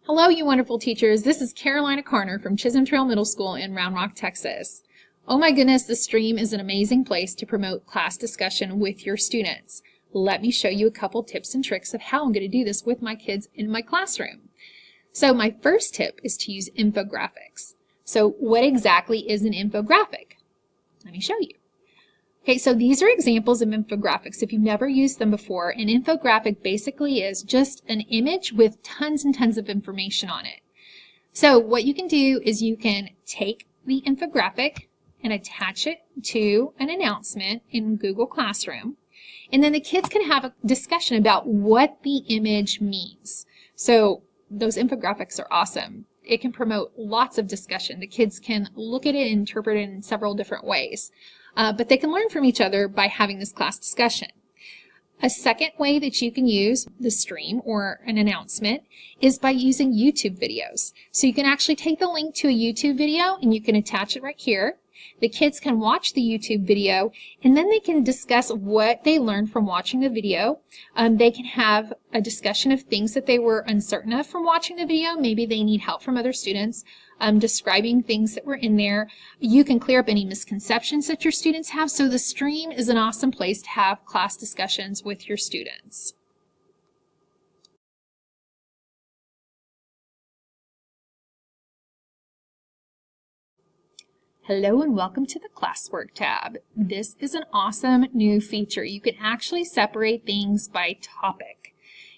Hello, you wonderful teachers. This is Carolina Carner from Chisholm Trail Middle School in Round Rock, Texas. Oh my goodness, the stream is an amazing place to promote class discussion with your students. Let me show you a couple tips and tricks of how I'm going to do this with my kids in my classroom. So my first tip is to use infographics. So what exactly is an infographic? Let me show you. Okay, so these are examples of infographics. If you've never used them before, an infographic basically is just an image with tons and tons of information on it. So what you can do is you can take the infographic and attach it to an announcement in Google Classroom, and then the kids can have a discussion about what the image means. So those infographics are awesome. It can promote lots of discussion. The kids can look at it and interpret it in several different ways. But they can learn from each other by having this class discussion. A second way that you can use the stream or an announcement is by using YouTube videos. So you can actually take the link to a YouTube video and you can attach it right here. The kids can watch the YouTube video and then they can discuss what they learned from watching the video. They can have a discussion of things that they were uncertain of from watching the video. Maybe they need help from other students describing things that were in there. You can clear up any misconceptions that your students have. So the stream is an awesome place to have class discussions with your students. Hello and welcome to the Classwork tab. This is an awesome new feature. You can actually separate things by topic.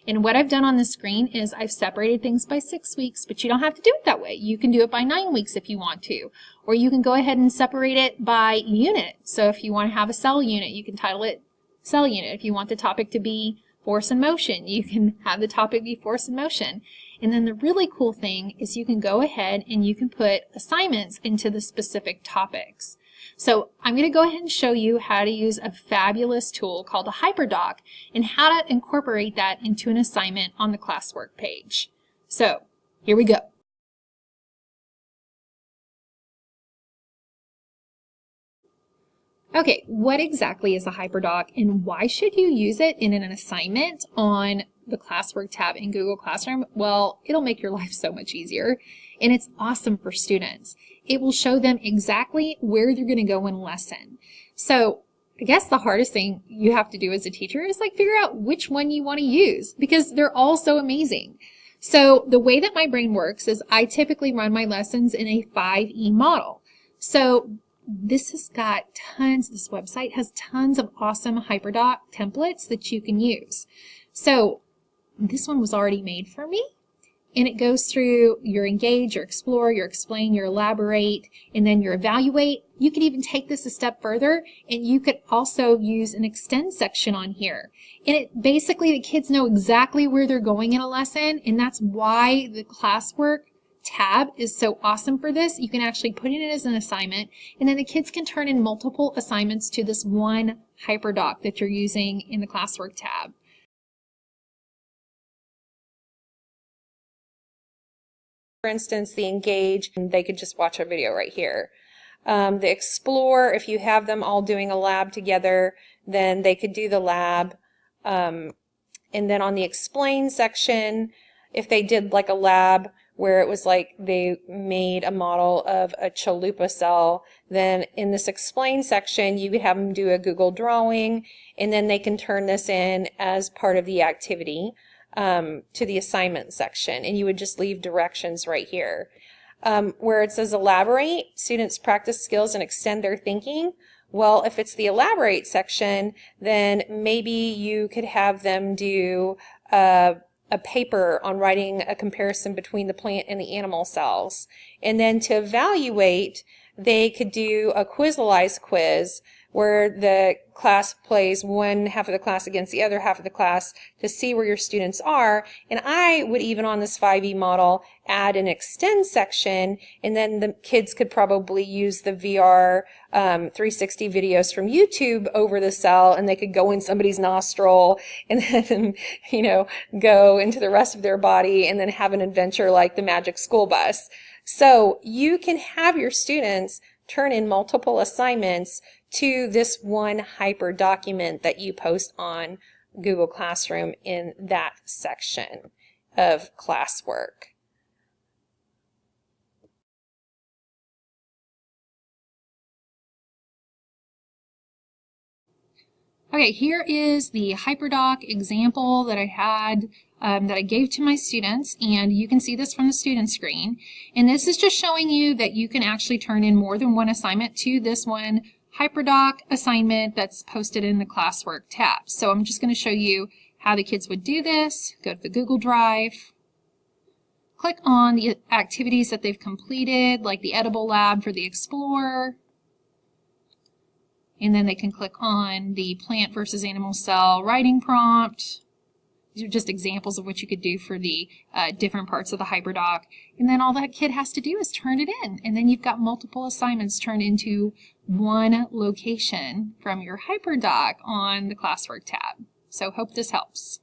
And what I've done on the screen is I've separated things by 6 weeks, but you don't have to do it that way. You can do it by 9 weeks if you want to. Or you can go ahead and separate it by unit. So if you want to have a cell unit, you can title it cell unit. If you want the topic to be force and motion, you can have the topic be force and motion. And then the really cool thing is you can go ahead and you can put assignments into the specific topics. So I'm going to go ahead and show you how to use a fabulous tool called a HYPERDOC and how to incorporate that into an assignment on the Classwork page. So here we go. Okay, what exactly is a HYPERDOC and why should you use it in an assignment on the Classwork tab in Google Classroom? Well, it'll make your life so much easier and it's awesome for students. It will show them exactly where they're going to go in lesson. So I guess the hardest thing you have to do as a teacher is figure out which one you want to use because they're all so amazing. So the way that my brain works is I typically run my lessons in a 5E model. So this has got tons, this website has tons of awesome HYPERDOC templates that you can use. So this one was already made for me. And it goes through your engage, your explore, your explain, your elaborate, and then your evaluate. You could even take this a step further and you could also use an extend section on here. And basically the kids know exactly where they're going in a lesson, and that's why the Classwork tab is so awesome for this. You can actually put it in as an assignment, and then the kids can turn in multiple assignments to this one HYPERDOC that you're using in the Classwork tab. For instance, the engage, they could just watch our video right here. The explore, if you have them all doing a lab together, then they could do the lab. And then on the explain section, if they did a lab where it was they made a model of a chalupa cell, then in this explain section, you could have them do a Google drawing, and then they can turn this in as part of the activity. To the assignment section, and you would just leave directions right here. Where it says elaborate, students practice skills and extend their thinking. Well, if it's the elaborate section, then maybe you could have them do a paper on writing a comparison between the plant and the animal cells. And then to evaluate, they could do a Quizalize quiz where the class plays one half of the class against the other half of the class to see where your students are. And I would even on this 5E model add an extend section, and then the kids could probably use the VR 360 videos from YouTube over the cell, and they could go in somebody's nostril and then, go into the rest of their body and then have an adventure like the Magic School Bus. So you can have your students turn in multiple assignments to this one Hyper document that you post on Google Classroom in that section of Classwork. Okay, here is the HYPERDOC example that I had that I gave to my students, and you can see this from the student screen. And this is just showing you that you can actually turn in more than one assignment to this one HYPERDOC assignment that's posted in the Classwork tab. So I'm just going to show you how the kids would do this. Go to the Google Drive, click on the activities that they've completed, like the edible lab for the Explorer, and then they can click on the plant versus animal cell writing prompt. These are just examples of what you could do for the different parts of the HYPERDOC. And then all that kid has to do is turn it in. And then you've got multiple assignments turned into one location from your HYPERDOC on the Classwork tab. So hope this helps.